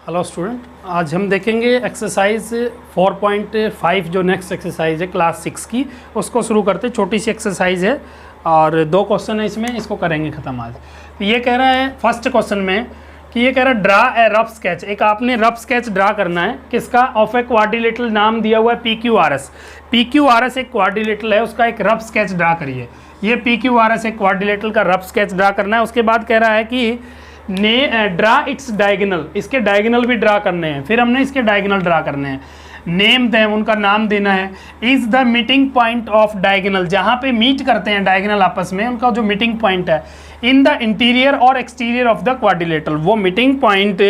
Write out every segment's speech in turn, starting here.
Hello student, आज हम देखेंगे एक्सरसाइज 4.5 जो नेक्स्ट एक्सरसाइज है क्लास 6 की, उसको शुरू करते। छोटी सी एक्सरसाइज है और 2 क्वेश्चन है इसमें, इसको करेंगे ख़त्म आज। तो ये कह रहा है फर्स्ट क्वेश्चन में कि ये कह रहा है ड्रा ए रफ स्केच। एक आपने रफ स्केच ड्रा करना है किसका, ऑफ ए क्वाड्रिलेटरल, नाम दिया हुआ है PQRS। PQRS एक क्वाड्रिलेटरल है, उसका एक रफ स्केच ड्रा करिए। ये PQRS एक क्वाड्रिलेटरल का रफ स्केच ड्रा करना है। उसके बाद कह रहा है कि ड्रा इट्स डायगोनल, इसके डायगोनल भी ड्रा करने हैं। फिर हमने इसके डायगोनल ड्रा करने हैं। नेम देम, उनका नाम देना है। Is the meeting point of diagonal, जहाँ पे मीट करते हैं डायगोनल आपस में, उनका जो मीटिंग पॉइंट है। इन द इंटीरियर और एक्सटीरियर ऑफ द क्वाड्रिलेटरल, वो मीटिंग पॉइंट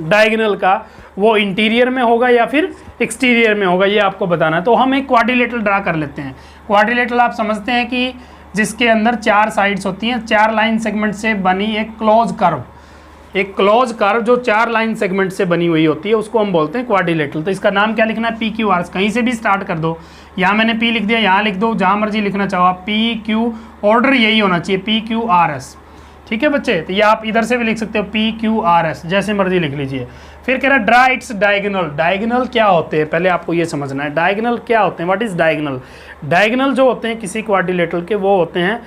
डायगोनल का वो इंटीरियर में होगा या फिर एक्सटीरियर में होगा, ये आपको बताना है। तो हम एक क्वाड्रिलेटरल ड्रा कर लेते हैं। क्वाड्रिलेटरल आप समझते हैं कि जिसके अंदर 4 साइड्स होती हैं, 4 लाइन सेगमेंट से बनी एक क्लोज कर्व। एक क्लोज कर्व जो 4 लाइन सेगमेंट से बनी हुई होती है, उसको हम बोलते हैं क्वाड्रिलेटरल। तो इसका नाम क्या लिखना है, PQRS। कहीं से भी स्टार्ट कर दो, यहाँ मैंने P लिख दिया, यहाँ लिख दो, जहाँ मर्जी लिखना चाहो आप। PQ ऑर्डर यही होना चाहिए, PQRS। ठीक है बच्चे, तो ये आप इधर से भी लिख सकते हो, PQRS, जैसे मर्जी लिख लीजिए। फिर कह रहा है ड्रा इट्स डायगोनल। डायगोनल क्या होते हैं, पहले आपको ये समझना है डायगोनल क्या होते हैं। What is diagonal? डायगोनल जो होते हैं किसी क्वाड्रिलेटरल के, वो होते हैं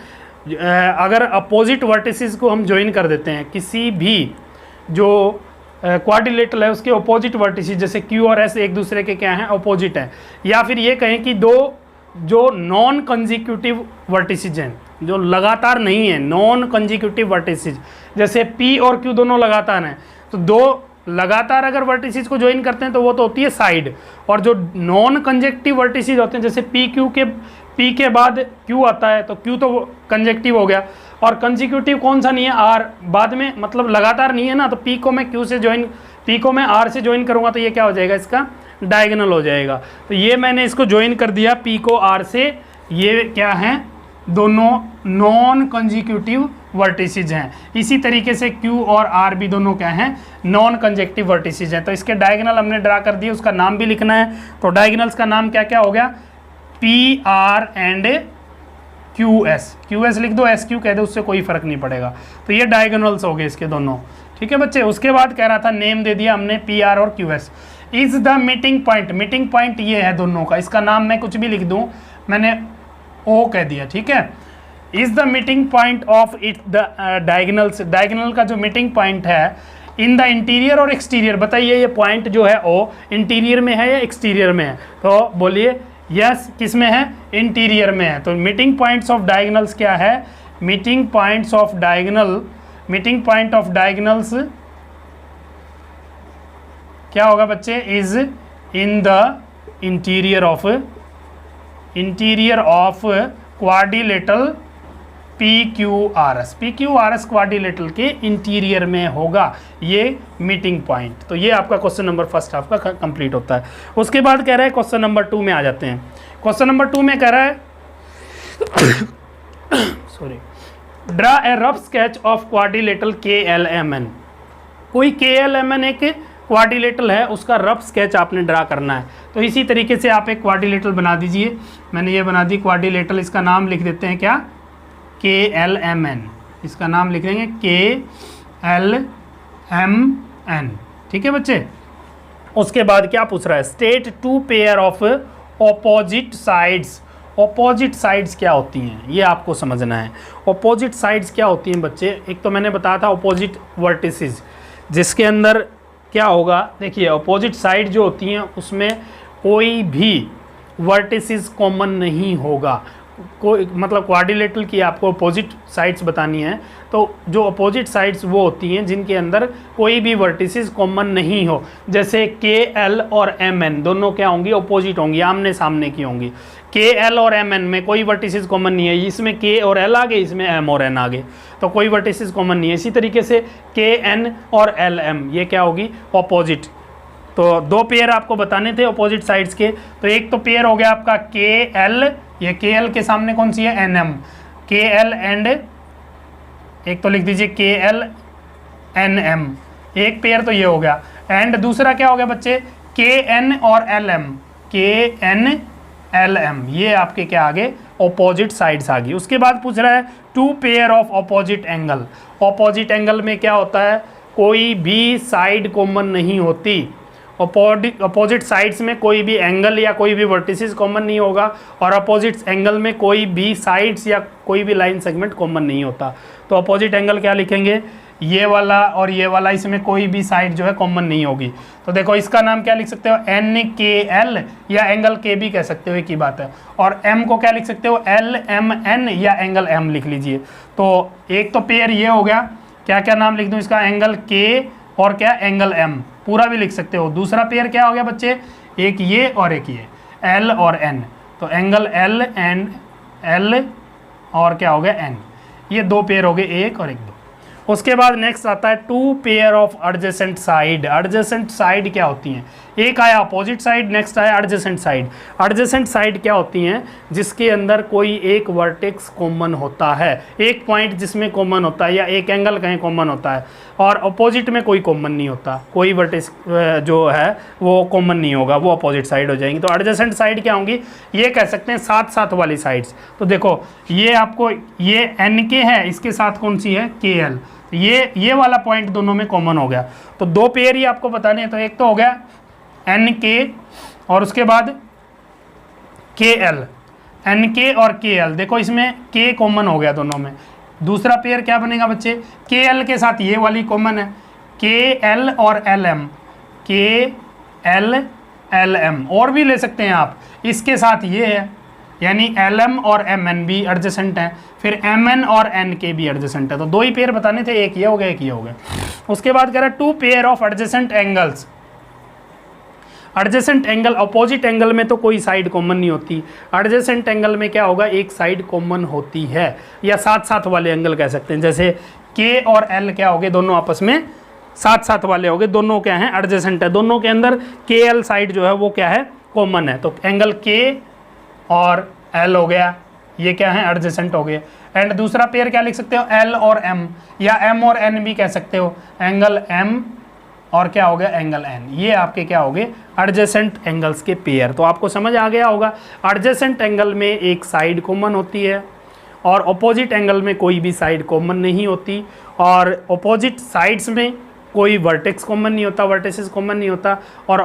अगर अपोजिट वर्टिसेस को हम ज्वाइन कर देते हैं, किसी भी जो क्वाड्रिलेटरल है उसके अपोजिट वर्टिसेस, जैसे Q और S एक दूसरे के क्या हैं, अपोजिट हैं। या फिर ये कहें कि दो जो नॉन कंजिक्यूटिव वर्टिसेस हैं, जो लगातार नहीं है, नॉन कंजिक्यूटिव वर्टिसेस, जैसे P और Q दोनों लगातार हैं, तो दो लगातार अगर वर्टिसेस को ज्वाइन करते हैं तो वो तो होती है साइड। और जो नॉन कंजेक्टिव वर्टिसेस होते हैं, जैसे P के बाद Q आता है, तो Q तो कंजेक्टिव हो गया। और कंजिक्यूटिव कौन सा नहीं है, R बाद में, मतलब लगातार नहीं है ना, तो P को मैं R से ज्वाइन करूँगा तो ये क्या हो जाएगा, इसका डायगोनल हो जाएगा। तो ये मैंने इसको ज्वाइन कर दिया P को R से। ये क्या है, दोनों नॉन कंजिक्यूटिव वर्टिसेस हैं। इसी तरीके से Q और R भी दोनों क्या हैं, नॉन कंजेक्टिव वर्टिसेस हैं। तो इसके डायगोनल हमने ड्रा कर दिए, उसका नाम भी लिखना है। तो डायगोनल्स का नाम क्या क्या हो गया, PR एंड QS लिख दो, SQ कह दो, उससे कोई फर्क नहीं पड़ेगा। तो ये डायगोनल्स हो गए इसके दोनों। ठीक है बच्चे, उसके बाद कह रहा था नेम दे दिया हमने PR और QS। Is the meeting point, meeting point ये है दोनों का, इसका नाम मैं कुछ भी लिख दूं, मैंने O कह दिया। ठीक है, is the meeting point of it the diagonals, diagonal का जो मीटिंग पॉइंट है इन द इंटीरियर और एक्सटीरियर। बताइए ये पॉइंट जो है O इंटीरियर में है या एक्सटीरियर में है, तो बोलिए यस, किस में है, इंटीरियर में है। तो मीटिंग पॉइंट्स ऑफ डायगोनल्स क्या है, meeting points of diagonal, meeting point of diagonals क्या होगा बच्चे, is in the interior of quadrilateral PQRS। PQRS quadrilateral के इंटीरियर में होगा ये मीटिंग पॉइंट। तो ये आपका क्वेश्चन नंबर फर्स्ट हाफ का कंप्लीट होता है। उसके बाद कह रहा है क्वेश्चन नंबर 2 में आ जाते हैं। क्वेश्चन नंबर 2 में कह रहा है sorry, draw a rough sketch of quadrilateral KLMN। कोई KLMN एक क्वाड्रिलेटरल है, उसका रफ स्केच आपने ड्रा करना है। तो इसी तरीके से आप एक क्वाड्रिलेटरल बना दीजिए। मैंने ये बना दी क्वाड्रिलेटरल, इसका नाम लिख देते हैं क्या, KLMN। इसका नाम लिख देंगे KLMN। ठीक है बच्चे, उसके बाद क्या पूछ रहा है, state 2 pair of opposite sides. Opposite sides क्या होती हैं ये आपको समझना है। ऑपोजिट साइड्स क्या होती हैं बच्चे, एक तो मैंने बताया था ऑपोजिट वर्टिसेस, जिसके अंदर क्या होगा, देखिए ऑपोजिट साइड जो होती हैं उसमें कोई भी वर्टिसेस कॉमन नहीं होगा। कोई मतलब क्वाड्रिलेटरल की आपको अपोजिट साइड्स बतानी है, तो जो अपोजिट साइड्स वो होती हैं जिनके अंदर कोई भी वर्टिसेस कॉमन नहीं हो। जैसे KL और MN दोनों क्या होंगी, अपोजिट होंगी, आमने सामने की होंगी। KL और MN में कोई वर्टिसेस कॉमन नहीं है, इसमें K और L आ गए, इसमें M और N आ गए, तो कोई वर्टिसेस कॉमन नहीं है। इसी तरीके से KN और LM ये क्या होगी, अपोजिट। तो 2 पेयर आपको बताने थे अपोजिट साइड्स के। तो एक तो पेयर हो गया आपका KL, ये KL के सामने कौन सी है, NM, KL एंड एक तो लिख दीजिए KLNM, एक पेयर तो ये हो गया। एंड दूसरा क्या हो गया बच्चे, KN और LM, KNLM, ये आपके क्या आगे, ऑपोजिट साइड्स आ गई। उसके बाद पूछ रहा है 2 pair of opposite angle. Opposite angle में क्या होता है, कोई भी साइड कॉमन नहीं होती। अपोजिट साइड्स में कोई भी एंगल या कोई भी वर्टिसेस कॉमन नहीं होगा, और अपोजिट एंगल में कोई भी साइड्स या कोई भी लाइन सेगमेंट कॉमन नहीं होता। तो अपोजिट एंगल क्या लिखेंगे, ये वाला और ये वाला, इसमें कोई भी साइड जो है कॉमन नहीं होगी। तो देखो इसका नाम क्या लिख सकते हो, NKL, या एंगल K भी कह सकते हो, एक ही बात है। और M को क्या लिख सकते हो, LMN या एंगल M लिख लीजिए। तो एक तो पेयर ये हो गया, क्या क्या नाम लिख दूँ इसका, एंगल K और क्या एंगल M, पूरा भी लिख सकते हो। दूसरा पेयर क्या हो गया बच्चे, एक ये और एक ये, L और N। तो एंगल L एंड L और क्या हो गया N, ये दो पेयर हो गए, एक और एक दो। उसके बाद नेक्स्ट आता है two pair of adjacent side. Adjacent side क्या होती हैं, एक आया अपोजिट साइड, नेक्स्ट आया एडजेसेंट साइड। एडजेसेंट साइड क्या होती हैं, जिसके अंदर कोई एक वर्टेक्स कॉमन होता है, एक पॉइंट जिसमें कॉमन होता है, या एक एंगल कहीं कॉमन होता है, और अपोजिट में कोई कॉमन नहीं होता, कोई वर्टेक्स जो है वो कॉमन नहीं होगा, वो अपोजिट साइड हो जाएंगी। तो एडजेसेंट साइड क्या होंगी, ये कह सकते हैं साथ साथ वाली साइड्स। तो देखो ये आपको, ये NK है, इसके साथ कौन सी है, KL, ये वाला पॉइंट दोनों में कॉमन हो गया। तो दो पेयर ही आपको बताने हैं। तो एक तो हो गया NK और उसके बाद KL, NK और KL, देखो इसमें K कॉमन हो गया दोनों में। दूसरा पेयर क्या बनेगा बच्चे, KL के साथ ये वाली कॉमन है, KL और LM, KL LM, और भी ले सकते हैं आप, इसके साथ ये है, यानी LM और MN भी एडजेसेंट हैं, फिर MN और NK भी एडजेसेंट है। तो दो ही पेयर बताने थे, एक ये हो गया, एक ये हो गया। उसके बाद कह रहा है two pair of adjacent angles. Adjacent angle, opposite angle में तो कोई साइड कॉमन नहीं होती, एडजेसेंट एंगल में क्या होगा, एक साइड कॉमन होती है, या साथ साथ वाले एंगल कह सकते हैं। जैसे K और L क्या हो गए, दोनों आपस में साथ साथ वाले हो गए, दोनों क्या हैं, एडजेसेंट है, दोनों के अंदर KL साइड जो है वो क्या है, कॉमन है। तो एंगल K और L हो गया, ये क्या है, एडजेसेंट हो गए। एंड दूसरा पेयर क्या लिख सकते हो, L और M, या M और N भी कह सकते हो, एंगल M और क्या हो गया, एंगल N, ये आपके क्या हो गए, एडजेसेंट एंगल्स के पेयर। तो आपको समझ आ गया होगा, एडजेसेंट एंगल में एक साइड कॉमन होती है, और अपोजिट एंगल में कोई भी साइड कॉमन नहीं होती, और अपोजिट साइड्स में कोई वर्टेक्स कॉमन नहीं होता, वर्टिसेस कॉमन नहीं होता, और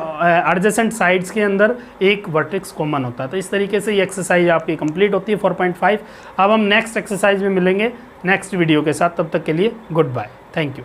एडजेसेंट साइड्स के अंदर एक वर्टेक्स कॉमन होता है। तो इस तरीके से ये एक्सरसाइज आपकी कंप्लीट होती है 4.5। अब हम नेक्स्ट एक्सरसाइज में मिलेंगे नेक्स्ट वीडियो के साथ, तब तक के लिए गुड बाय, थैंक यू।